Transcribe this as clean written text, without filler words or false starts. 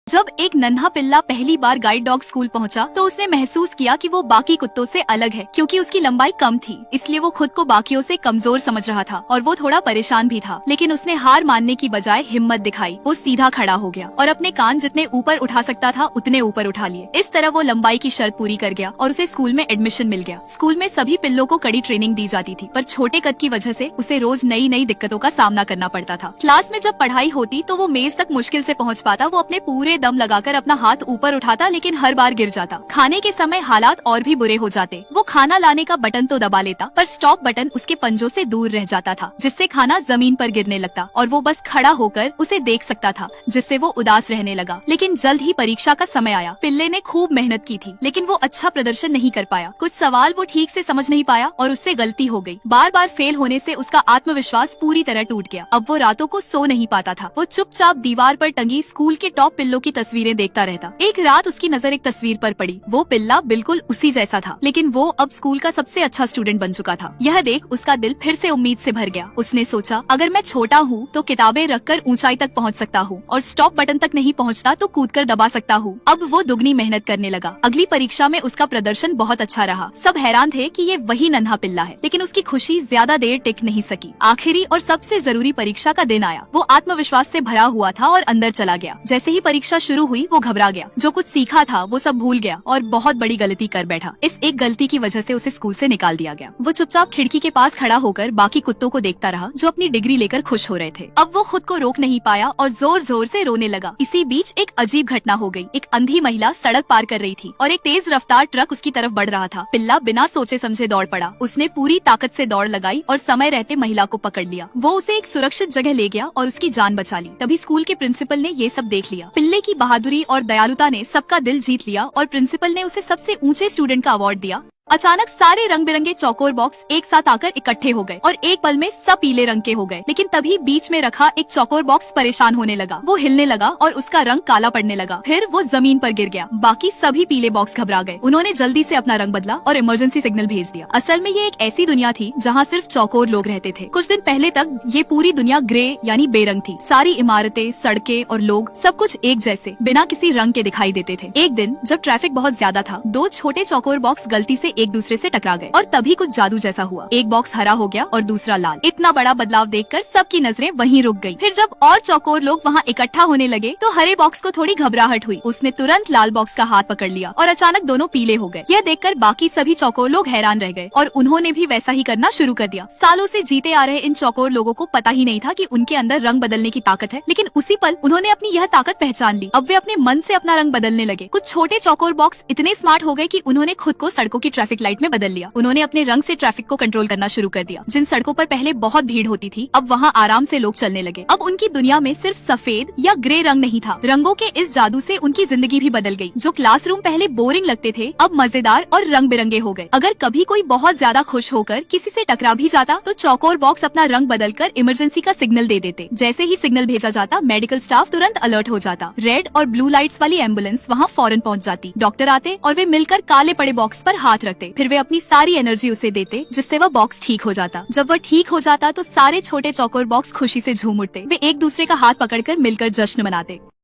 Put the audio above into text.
जब एक नन्हा पिल्ला पहली बार गाइड डॉग स्कूल पहुंचा तो उसने महसूस किया कि वो बाकी कुत्तों से अलग है क्योंकि उसकी लंबाई कम थी। इसलिए वो खुद को बाकियों से कमजोर समझ रहा था और वो थोड़ा परेशान भी था। लेकिन उसने हार मानने की बजाय हिम्मत दिखाई। वो सीधा खड़ा हो गया और अपने कान जितने ऊपर उठा सकता था उतने ऊपर उठा लिए। इस तरह वो लंबाई की शर्त पूरी कर गया और उसे स्कूल में एडमिशन मिल गया। स्कूल में सभी पिल्लों को कड़ी ट्रेनिंग दी जाती थी, पर छोटे कद की वजह से उसे रोज नई नई दिक्कतों का सामना करना पड़ता था। क्लास में जब पढ़ाई होती तो वो मेज तक मुश्किल से पहुँच पाता। वो अपने पूरे दम लगाकर अपना हाथ ऊपर उठाता, लेकिन हर बार गिर जाता। खाने के समय हालात और भी बुरे हो जाते। वो खाना लाने का बटन तो दबा लेता, पर स्टॉप बटन उसके पंजों से दूर रह जाता था, जिससे खाना जमीन पर गिरने लगता और वो बस खड़ा होकर उसे देख सकता था, जिससे वो उदास रहने लगा। लेकिन जल्द ही परीक्षा का समय आया। पिल्ले ने खूब मेहनत की थी, लेकिन वो अच्छा प्रदर्शन नहीं कर पाया। कुछ सवाल वो ठीक से समझ नहीं पाया और उससे गलती हो गई। बार बार फेल होने से उसका आत्मविश्वास पूरी तरह टूट गया। अब वो रातों को सो नहीं पाता था। वो चुपचाप दीवार पर टंगी स्कूल के टॉप पिल्लों की तस्वीरें देखता रहता। एक रात उसकी नजर एक तस्वीर पर पड़ी। वो पिल्ला बिल्कुल उसी जैसा था, लेकिन वो अब स्कूल का सबसे अच्छा स्टूडेंट बन चुका था। यह देख उसका दिल फिर से उम्मीद से भर गया। उसने सोचा, अगर मैं छोटा हूँ तो किताबें रखकर ऊंचाई तक पहुँच सकता हूँ, और स्टॉप बटन तक नहीं पहुँचता तो कूदकर दबा सकता हूँ। अब वो दुगनी मेहनत करने लगा। अगली परीक्षा में उसका प्रदर्शन बहुत अच्छा रहा। सब हैरान थे कि ये वही नन्हा पिल्ला है, लेकिन उसकी खुशी ज्यादा देर टिक नहीं सकी। आखिरी और सबसे जरूरी परीक्षा का दिन आया। वो आत्मविश्वास से भरा हुआ था और अंदर चला गया। जैसे ही परीक्षा शुरू हुई वो घबरा गया। जो कुछ सीखा था वो सब भूल गया और बहुत बड़ी गलती कर बैठा। इस एक गलती की वजह से उसे स्कूल से निकाल दिया गया। वो चुपचाप खिड़की के पास खड़ा होकर बाकी कुत्तों को देखता रहा, जो अपनी डिग्री लेकर खुश हो रहे थे। अब वो खुद को रोक नहीं पाया और जोर जोर से रोने लगा। इसी बीच एक अजीब घटना हो गई। एक अंधी महिला सड़क पार कर रही थी और एक तेज रफ्तार ट्रक उसकी तरफ बढ़ रहा था। पिल्ला बिना सोचे समझे दौड़ पड़ा। उसने पूरी ताकत से दौड़ लगाई और समय रहते महिला को पकड़ लिया। वो उसे एक सुरक्षित जगह ले गया और उसकी जान बचा ली। तभी स्कूल के प्रिंसिपल ने ये सब देख लिया। पिल्ले की बहादुरी और दयालुता ने सबका दिल जीत लिया और प्रिंसिपल ने उसे सबसे ऊंचे स्टूडेंट का अवार्ड दिया। अचानक सारे रंग बिरंगे चौकोर बॉक्स एक साथ आकर इकट्ठे हो गए और एक पल में सब पीले रंग के हो गए। लेकिन तभी बीच में रखा एक चौकोर बॉक्स परेशान होने लगा। वो हिलने लगा और उसका रंग काला पड़ने लगा। फिर वो जमीन पर गिर गया। बाकी सभी पीले बॉक्स घबरा गए। उन्होंने जल्दी से अपना रंग बदला और इमरजेंसी सिग्नल भेज दिया। असल में ये एक ऐसी दुनिया थी जहाँ सिर्फ चौकोर लोग रहते थे। कुछ दिन पहले तक ये पूरी दुनिया ग्रे यानी बेरंग थी। सारी इमारतें, सड़कें और लोग सब कुछ एक जैसे बिना किसी रंग के दिखाई देते थे। एक दिन जब ट्रैफिक बहुत ज्यादा था, दो छोटे चौकोर बॉक्स गलती से एक दूसरे से टकरा गए और तभी कुछ जादू जैसा हुआ। एक बॉक्स हरा हो गया और दूसरा लाल। इतना बड़ा बदलाव देखकर सबकी नजरें वहीं रुक गई। फिर जब और चौकोर लोग वहाँ इकट्ठा होने लगे तो हरे बॉक्स को थोड़ी घबराहट हुई। उसने तुरंत लाल बॉक्स का हाथ पकड़ लिया और अचानक दोनों पीले हो गए। यह देखकर बाकी सभी चौकोर लोग हैरान रह गए और उन्होंने भी वैसा ही करना शुरू कर दिया। सालों से जीते आ रहे इन चौकोर लोगों को पता ही नहीं था कि उनके अंदर रंग बदलने की ताकत है, लेकिन उसी पल उन्होंने अपनी यह ताकत पहचान ली। अब वे अपने मन से अपना रंग बदलने लगे। कुछ छोटे चौकोर बॉक्स इतने स्मार्ट हो गए कि उन्होंने खुद को सड़कों की ट्रैफिक लाइट में बदल लिया। उन्होंने अपने रंग से ट्रैफिक को कंट्रोल करना शुरू कर दिया। जिन सड़कों पर पहले बहुत भीड़ होती थी, अब वहाँ आराम से लोग चलने लगे। अब उनकी दुनिया में सिर्फ सफेद या ग्रे रंग नहीं था। रंगों के इस जादू से उनकी जिंदगी भी बदल गई। जो क्लासरूम पहले बोरिंग लगते थे, अब मजेदार और रंग बिरंगे हो गए। अगर कभी कोई बहुत ज्यादा खुश होकर किसी से टकरा भी जाता, तो चौकोर बॉक्स अपना रंग बदलकर इमरजेंसी का सिग्नल दे देते। जैसे ही सिग्नल भेजा जाता, मेडिकल स्टाफ तुरंत अलर्ट हो जाता। रेड और ब्लू लाइट्स वाली एम्बुलेंस वहाँ फौरन पहुँच जाती। डॉक्टर आते और वे मिलकर काले पड़े बॉक्स पर हाथ रखते। फिर वे अपनी सारी एनर्जी उसे देते, जिससे वह बॉक्स ठीक हो जाता। जब वह ठीक हो जाता तो सारे छोटे चौकोर बॉक्स खुशी से झूम उठते। वे एक दूसरे का हाथ पकड़कर मिलकर जश्न मनाते।